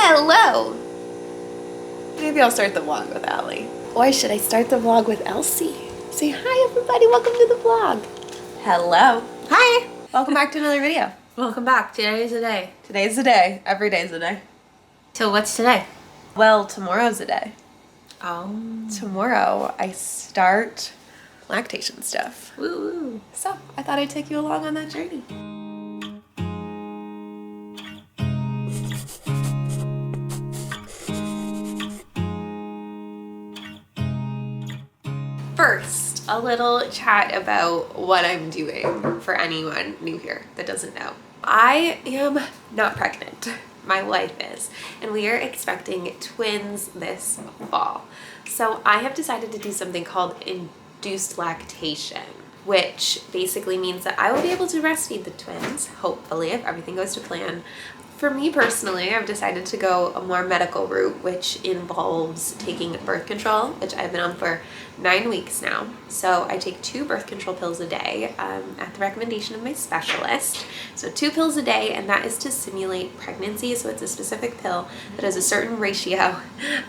Hello! Maybe I'll start the vlog with Allie. Or should I start the vlog with Elsie? Say hi everybody, welcome to the vlog. Hello. Hi! Welcome back to another video. Welcome back. Today's the day. Today's the day. Every day's the day. So what's today? Well, tomorrow's the day. Oh. Tomorrow I start lactation stuff. Woo woo. So I thought I'd take you along on that journey. First, a little chat about what I'm doing for anyone new here that doesn't know. I am not pregnant. My wife is, and we are expecting twins this fall. So I have decided to do something called induced lactation, which basically means that I will be able to breastfeed the twins, hopefully, if everything goes to plan. For me personally, I've decided to go a more medical route, which involves taking birth control, which I've been on for 9 weeks now. So I take 2 birth control pills a day at the recommendation of my specialist. So 2 pills a day, and that is to simulate pregnancy. So it's a specific pill that has a certain ratio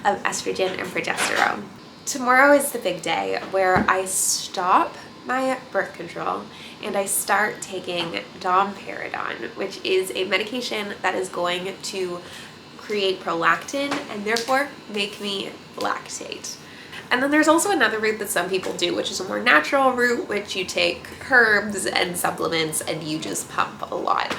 of estrogen and progesterone. Tomorrow is the big day where I stop my birth control and I start taking domperidone, which is a medication that is going to create prolactin and therefore make me lactate. And then there's also another route that some people do, which is a more natural route, which you take herbs and supplements and you just pump a lot.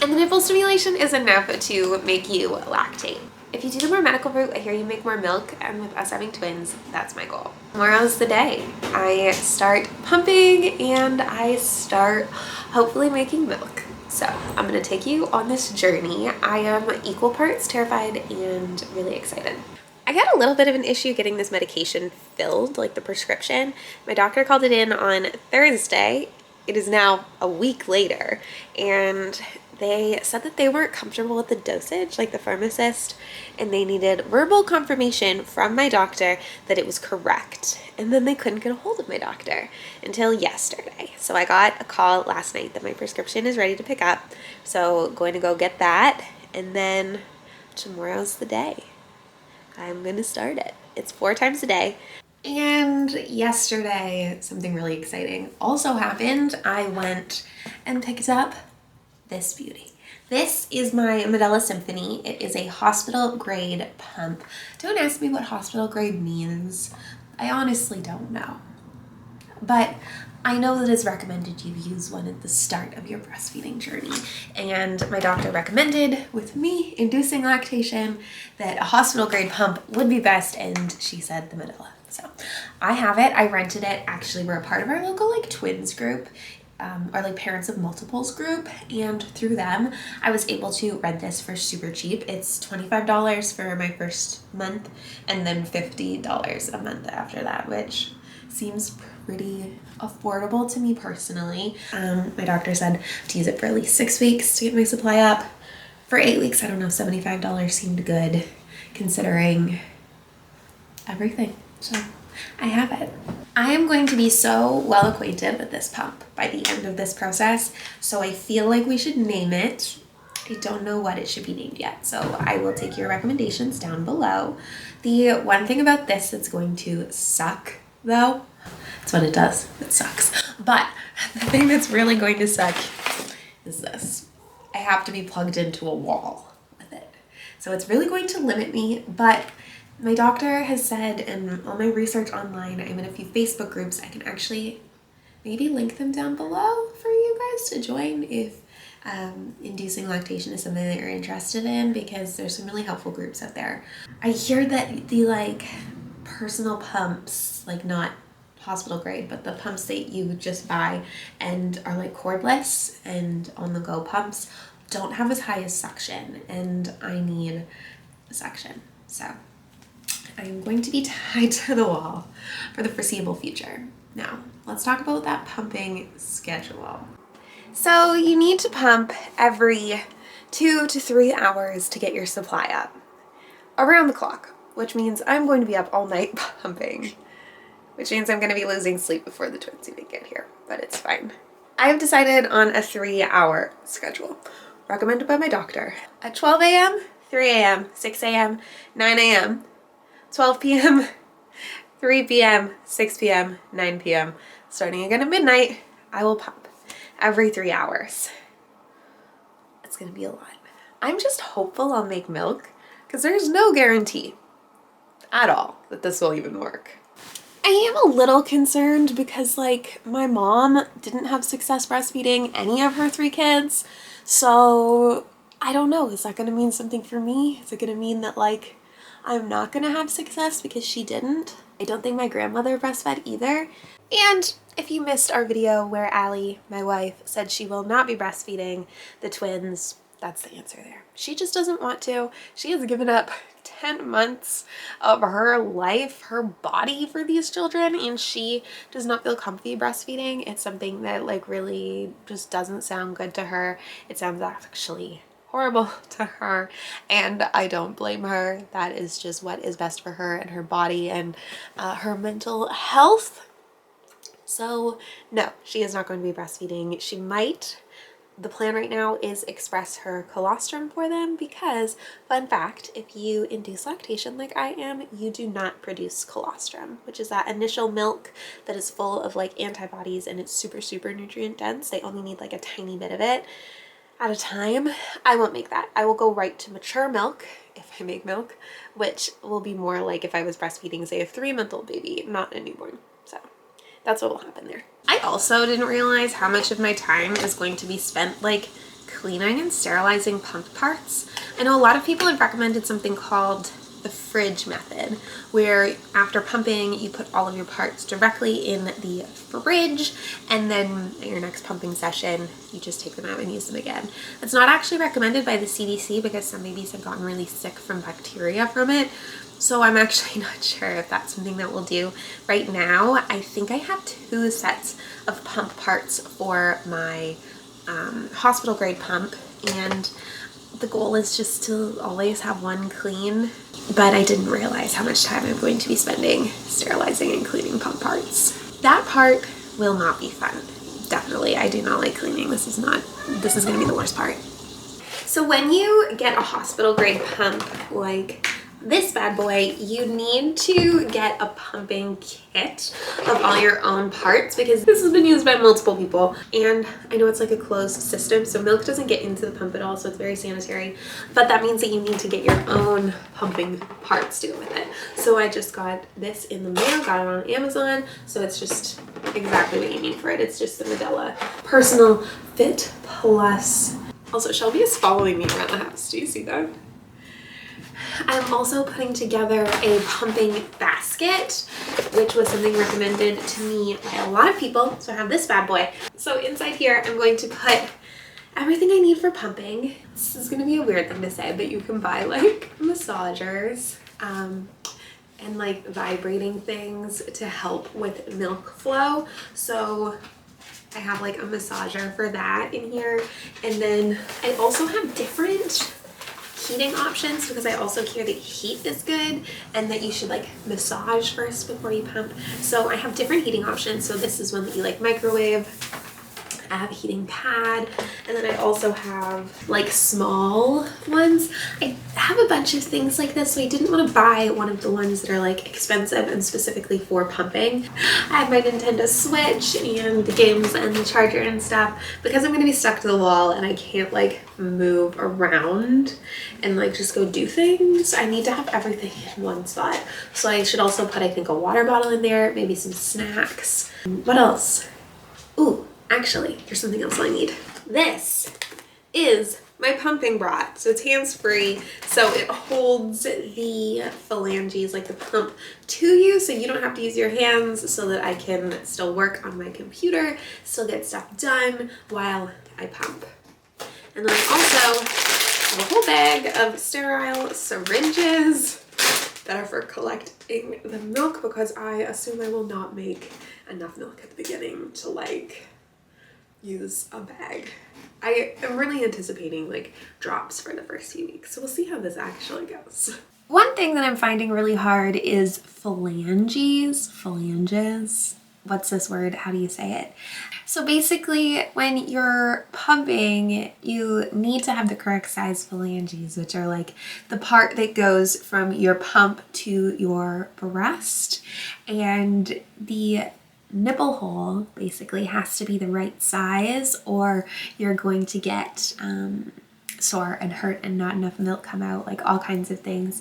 And the nipple stimulation is enough to make you lactate. If you do the more medical route, I hear you make more milk, and with us having twins, that's my goal. Tomorrow's the day. I start pumping and I start hopefully making milk. So I'm gonna take you on this journey. I am equal parts terrified and really excited. I got a little bit of an issue getting this medication filled, like the prescription. My doctor called it in on Thursday. It is now a week later, and they said that they weren't comfortable with the dosage, like the pharmacist, and they needed verbal confirmation from my doctor that it was correct. And then they couldn't get a hold of my doctor until yesterday. So I got a call last night that my prescription is ready to pick up. So going to go get that, and then tomorrow's the day. I'm gonna start it. It's 4 times a day. And yesterday, something really exciting also happened. I went and picked up this beauty. This is my Medela Symphony. It is a hospital grade pump. Don't ask me what hospital grade means. I honestly don't know. But I know that it's recommended you use one at the start of your breastfeeding journey. And my doctor recommended, with me inducing lactation, that a hospital grade pump would be best, and she said the Medela. So I have it. I rented it. Actually, we're a part of our local twins group. Or parents of multiples group, and through them I was able to rent this for super cheap. It's $25 for my first month and then $50 a month after that, which seems pretty affordable to me personally. My doctor said to use it for at least 6 weeks to get my supply up. For 8 weeks, I don't know, $75 seemed good considering everything. So I have it. I am going to be so well acquainted with this pump by the end of this process, so I feel like we should name it. I don't know what it should be named yet, so I will take your recommendations down below. The one thing about this that's going to suck, though, that's what it does. It sucks. But the thing that's really going to suck is this. I have to be plugged into a wall with it. So it's really going to limit me, but my doctor has said, and all my research online, I'm in a few Facebook groups, I can actually maybe link them down below for you guys to join if inducing lactation is something that you're interested in, because there's some really helpful groups out there. I hear that the personal pumps, not hospital grade, but the pumps that you just buy and are cordless and on the go pumps, don't have as high as suction, and I need suction. So I'm going to be tied to the wall for the foreseeable future. Now, let's talk about that pumping schedule. So you need to pump every 2 to 3 hours to get your supply up. Around the clock, which means I'm going to be up all night pumping, which means I'm going to be losing sleep before the twins even get here, but it's fine. I have decided on a 3-hour schedule, recommended by my doctor. At 12 a.m., 3 a.m., 6 a.m., 9 a.m., 12 p.m., 3 p.m., 6 p.m., 9 p.m. Starting again at midnight, I will pump every 3 hours. It's gonna be a lot. I'm just hopeful I'll make milk because there's no guarantee at all that this will even work. I am a little concerned because like my mom didn't have success breastfeeding any of her 3 kids. So I don't know, is that gonna mean something for me? Is it gonna mean that like I'm not gonna have success because she didn't? I don't think my grandmother breastfed either. And if you missed our video where Allie, my wife, said she will not be breastfeeding the twins, that's the answer there. She just doesn't want to. She has given up 10 months of her life, her body for these children, and she does not feel comfy breastfeeding. It's something that like really just doesn't sound good to her. It sounds actually horrible to her, and I don't blame her. That is just what is best for her and her body and her mental health. So no, she is not going to be breastfeeding. She might. The plan right now is express her colostrum for them because, fun fact, if you induce lactation like I am, you do not produce colostrum, which is that initial milk that is full of like antibodies and it's super, super nutrient dense. They only need like a tiny bit of it at a time. I won't make that. I will go right to mature milk if I make milk, which will be more like if I was breastfeeding, say, a 3-month-old baby, not a newborn. So that's what will happen there. I also didn't realize how much of my time is going to be spent like cleaning and sterilizing pump parts. I know a lot of people have recommended something called the fridge method, where after pumping you put all of your parts directly in the fridge and then at your next pumping session you just take them out and use them again. It's not actually recommended by the CDC because some babies have gotten really sick from bacteria from it. So I'm actually not sure if that's something that we'll do right now. I think I have 2 sets of pump parts for my hospital grade pump, and the goal is just to always have one clean, but I didn't realize how much time I'm going to be spending sterilizing and cleaning pump parts. That part will not be fun. Definitely, I do not like cleaning. This is going to be the worst part. So when you get a hospital grade pump like this bad boy, you need to get a pumping kit of all your own parts because this has been used by multiple people, and I know it's like a closed system, so milk doesn't get into the pump at all, so it's very sanitary, but that means that you need to get your own pumping parts to go with it. So I just got this in the mail, got it on Amazon, so it's just exactly what you need for it. It's just the Medela Personal Fit Plus. Also, Shelby is following me around the house. Do you see that? I'm also putting together a pumping basket, which was something recommended to me by a lot of people. So I have this bad boy. So inside here, I'm going to put everything I need for pumping. This is going to be a weird thing to say, but you can buy like massagers and like vibrating things to help with milk flow. So I have like a massager for that in here. And then I also have different heating options because I also hear that heat is good and that you should like massage first before you pump. So I have different heating options. So this is one that you like microwave. I have a heating pad, and then I also have like small ones. I have a bunch of things like this, so I didn't want to buy one of the ones that are like expensive and specifically for pumping. I have my Nintendo Switch and the games and the charger and stuff because I'm going to be stuck to the wall and I can't like move around and like just go do things. I need to have everything in one spot. So I should also put, I think, a water bottle in there, maybe some snacks. What else? Ooh, actually, here's something else I need. This is my pumping bra. So it's hands-free, so it holds the phalanges, like the pump, to you, so you don't have to use your hands, so that I can still work on my computer, still get stuff done while I pump. And then I also have a whole bag of sterile syringes that are for collecting the milk because I assume I will not make enough milk at the beginning to like use a bag. I am really anticipating like drops for the first few weeks, so we'll see how this actually goes. One thing that I'm finding really hard is phalanges. what's this word? How do you say it? So basically, when you're pumping, you need to have the correct size phalanges, which are like the part that goes from your pump to your breast. And the nipple hole basically has to be the right size, or you're going to get sore and hurt and not enough milk come out, like all kinds of things.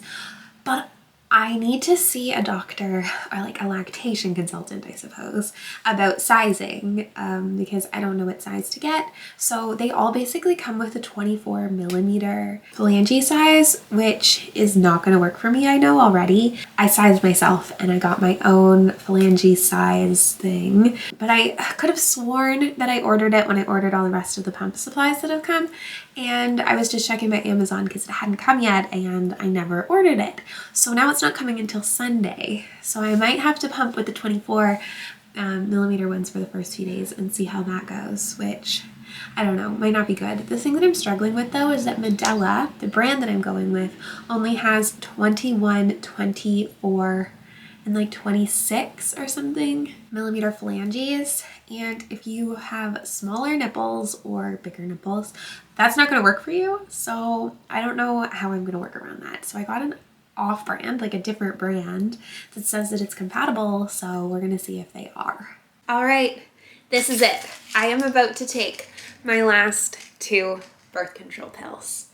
But I need to see a doctor, or like a lactation consultant, I suppose, about sizing, because I don't know what size to get. So they all basically come with a 24 millimeter phalange size, which is not going to work for me, I know already. I sized myself and I got my own phalange size thing, but I could have sworn that I ordered it when I ordered all the rest of the pump supplies that have come. And I was just checking my Amazon because it hadn't come yet and I never ordered it. So now it's not coming until Sunday. So I might have to pump with the 24 millimeter ones for the first few days and see how that goes, which I don't know, might not be good. The thing that I'm struggling with though is that Medela, the brand that I'm going with, only has 21, 24, and like 26 or something millimeter phalanges. And if you have smaller nipples or bigger nipples, that's not going to work for you. So I don't know how I'm going to work around that. So I got an off-brand, like a different brand that says that it's compatible. So we're going to see if they are. All right, this is it. I am about to take my last 2 birth control pills.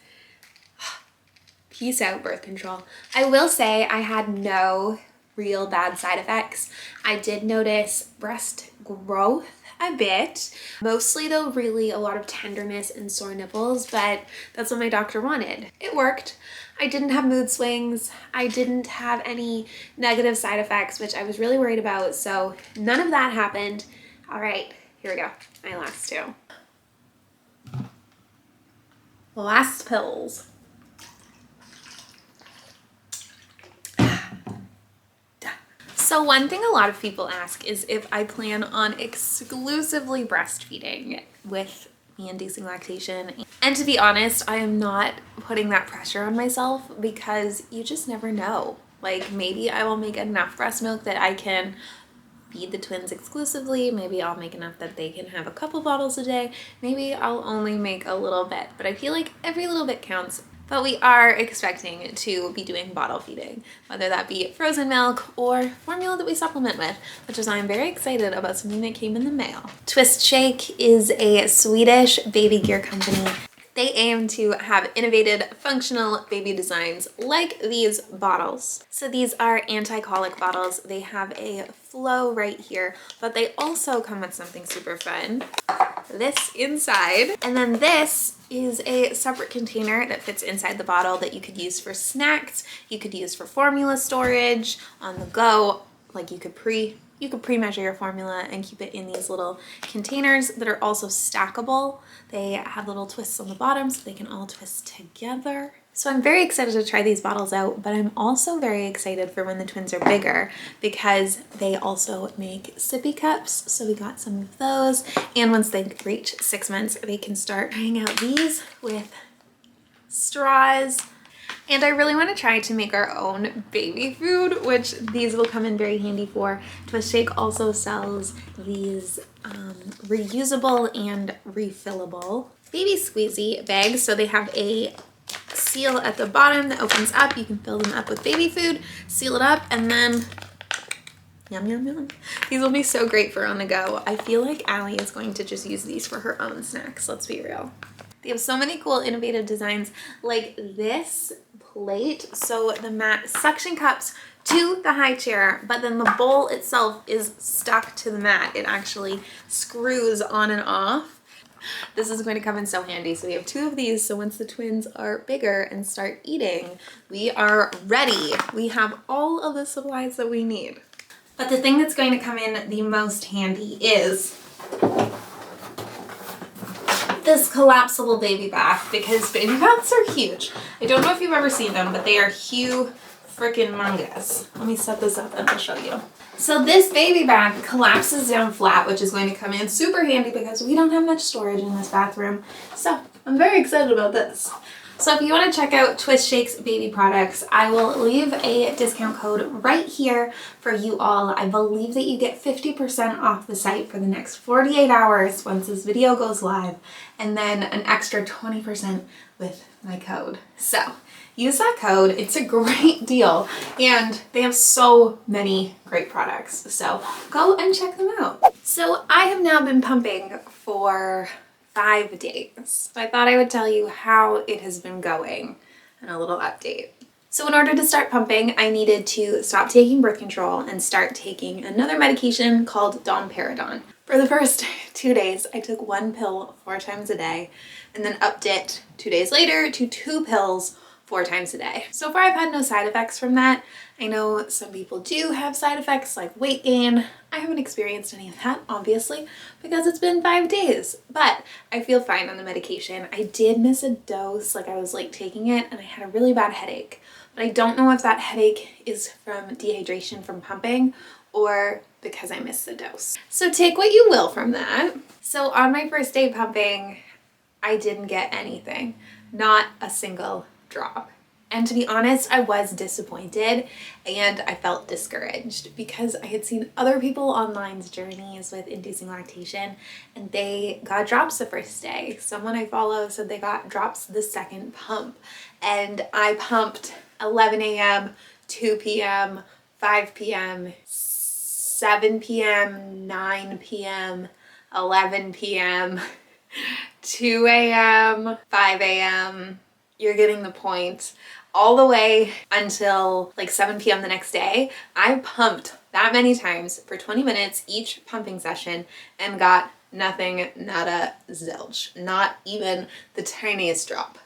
Peace out, birth control. I will say I had no real bad side effects. I did notice breast growth a bit, mostly though really a lot of tenderness and sore nipples, but that's what my doctor wanted. It worked. I didn't have mood swings. I didn't have any negative side effects, which I was really worried about, so none of that happened. All right, here we go, my last 2. Last pills. So one thing a lot of people ask is if I plan on exclusively breastfeeding with me inducing lactation. And to be honest, I am not putting that pressure on myself because you just never know. Like maybe I will make enough breast milk that I can feed the twins exclusively. Maybe I'll make enough that they can have a couple bottles a day. Maybe I'll only make a little bit, but I feel like every little bit counts. But we are expecting to be doing bottle feeding, whether that be frozen milk or formula that we supplement with, which is why I'm very excited about something that came in the mail. Twist Shake is a Swedish baby gear company. They aim to have innovative, functional baby designs like these bottles. So these are anti-colic bottles. They have a flow right here, but they also come with something super fun. This inside, and then this is a separate container that fits inside the bottle that you could use for snacks, you could use for formula storage, on the go, like you could pre-measure your formula and keep it in these little containers that are also stackable. They have little twists on the bottom so they can all twist together. So I'm very excited to try these bottles out, but I'm also very excited for when the twins are bigger because they also make sippy cups. So we got some of those. And once they reach 6 months, they can start trying out these with straws. And I really want to try to make our own baby food, which these will come in very handy for. Twist Shake also sells these reusable and refillable baby squeezy bags. So they have a seal at the bottom that opens up. You can fill them up with baby food, seal it up, and then yum, yum, yum. These will be so great for on the go. I feel like Allie is going to just use these for her own snacks, let's be real. They have so many cool innovative designs like this plate. So the mat suction cups to the high chair, but then the bowl itself is stuck to the mat. It actually screws on and off. This is going to come in so handy. So we have 2 of these. So once the twins are bigger and start eating, we are ready. We have all of the supplies that we need. But the thing that's going to come in the most handy is this collapsible baby bath, because baby baths are huge. I don't know if you've ever seen them, but they are huge freaking mungus. Let me set this up and I'll show you. So this baby bath collapses down flat, which is going to come in super handy because we don't have much storage in this bathroom. So I'm very excited about this. So if you want to check out Twist Shake's baby products, I will leave a discount code right here for you all. I believe that you get 50% off the site for the next 48 hours once this video goes live, and then an extra 20% with my code. So use that code. It's a great deal, and they have so many great products. So go and check them out. So I have now been pumping for 5 days. So I thought I would tell you how it has been going and a little update. So in order to start pumping, I needed to stop taking birth control and start taking another medication called domperidone. For the first 2 days, I took 1 pill 4 times a day, and then upped it 2 days later to 2 pills 4 times a day. So far I've had no side effects from that. I know some people do have side effects like weight gain. I haven't experienced any of that, obviously, because it's been 5 days, but I feel fine on the medication. I did miss a dose, like I was like taking it and I had a really bad headache, but I don't know if that headache is from dehydration from pumping or because I missed the dose. So take what you will from that. So on my first day pumping, I didn't get anything, not a single drop. And to be honest, I was disappointed and I felt discouraged because I had seen other people online's journeys with inducing lactation and they got drops the first day. Someone I follow said they got drops the second pump, and I pumped 11 a.m., 2 p.m., 5 p.m., 7 p.m., 9 p.m., 11 p.m., 2 a.m., 5 a.m., you're getting the point, all the way until like 7 p.m. the next day. I pumped that many times for 20 minutes each pumping session and got nothing, nada, zilch, not even the tiniest drop.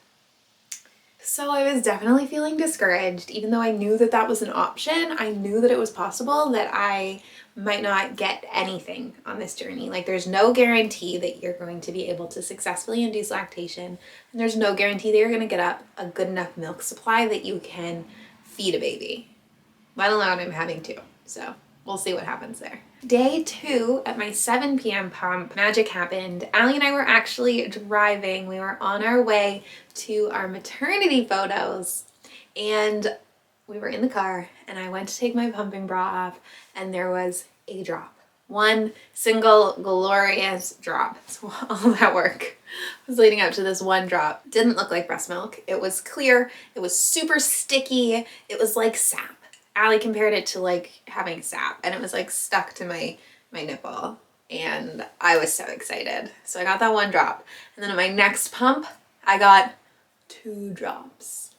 So I was definitely feeling discouraged, even though I knew that that was an option. I knew that it was possible that I might not get anything on this journey. Like there's no guarantee that you're going to be able to successfully induce lactation, and there's no guarantee that you're going to get up a good enough milk supply that you can feed a baby, let alone I'm having 2. So we'll see what happens there. Day 2 at my 7 p.m. pump, magic happened. Allie and I were actually driving. We were on our way to our maternity photos and we were in the car and I went to take my pumping bra off and there was a drop. 1 single glorious drop. So all that work was leading up to this 1 drop. Didn't look like breast milk. It was clear. It was super sticky. It was like sap. Allie compared it to like having sap, and it was like stuck to my nipple, and I was so excited. So I got that 1 drop, and then at my next pump I got 2 drops.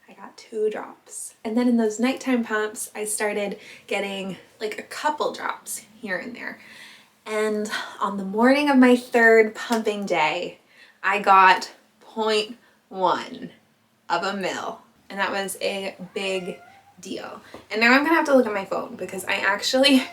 I got 2 drops. And then in those nighttime pumps I started getting like a couple drops here and there. And on the morning of my 3rd pumping day I got 0.1 of a mil, and that was a big deal. And now I'm gonna have to look at my phone because I actually have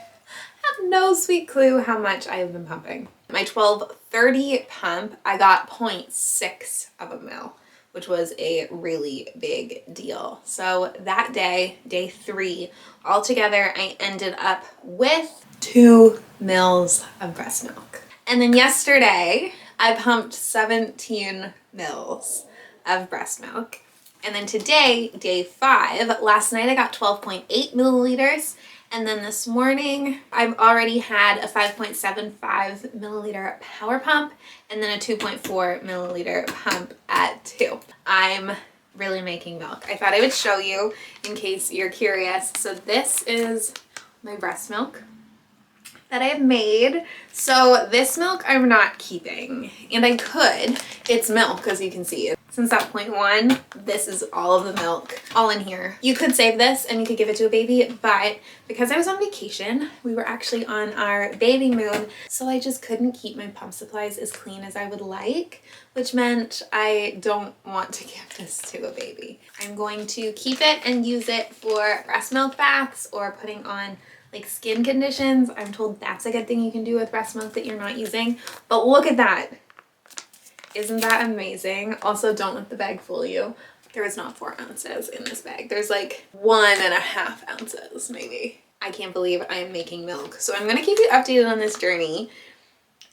no sweet clue how much I have been pumping. My 12:30 pump, I got 0.6 of a mil, which was a really big deal. So that day, day 3, altogether, I ended up with 2 mils of breast milk. And then yesterday, I pumped 17 mils of breast milk. And then today, day 5, last night I got 12.8 milliliters. And then this morning, I've already had a 5.75 milliliter power pump and then a 2.4 milliliter pump at 2. I'm really making milk. I thought I would show you in case you're curious. So this is my breast milk that I have made. So this milk I'm not keeping, and I could. It's milk, as you can see. Since that 0.1, this is all of the milk, all in here. You could save this and you could give it to a baby, but because I was on vacation, we were actually on our baby moon, so I just couldn't keep my pump supplies as clean as I would like, which meant I don't want to give this to a baby. I'm going to keep it and use it for breast milk baths or putting on like skin conditions. I'm told that's a good thing you can do with breast milk that you're not using, but look at that. Isn't that amazing? Also, don't let the bag fool you. There is not 4 ounces in this bag. There's like 1.5 ounces maybe. I can't believe I am making milk. So I'm gonna keep you updated on this journey.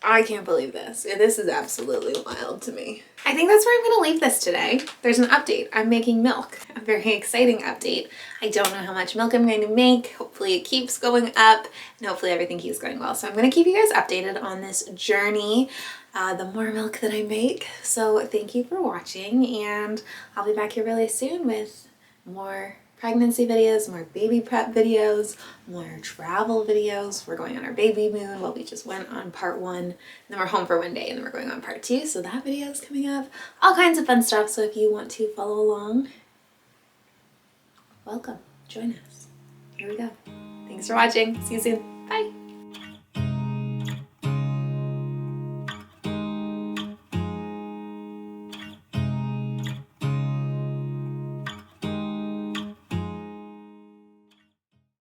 I can't believe this. This is absolutely wild to me. I think that's where I'm going to leave this today. There's an update. I'm making milk. A very exciting update. I don't know how much milk I'm going to make. Hopefully it keeps going up and hopefully everything keeps going well. So I'm going to keep you guys updated on this journey, the more milk that I make. So thank you for watching, and I'll be back here really soon with more pregnancy videos, more baby prep videos, more travel videos. We're going on our baby moon. Well, we just went on part 1, and then we're home for 1 day, and then we're going on part 2. So that video is coming up. All kinds of fun stuff. So if you want to follow along, welcome. Join us. Here we go. Thanks for watching. See you soon. Bye.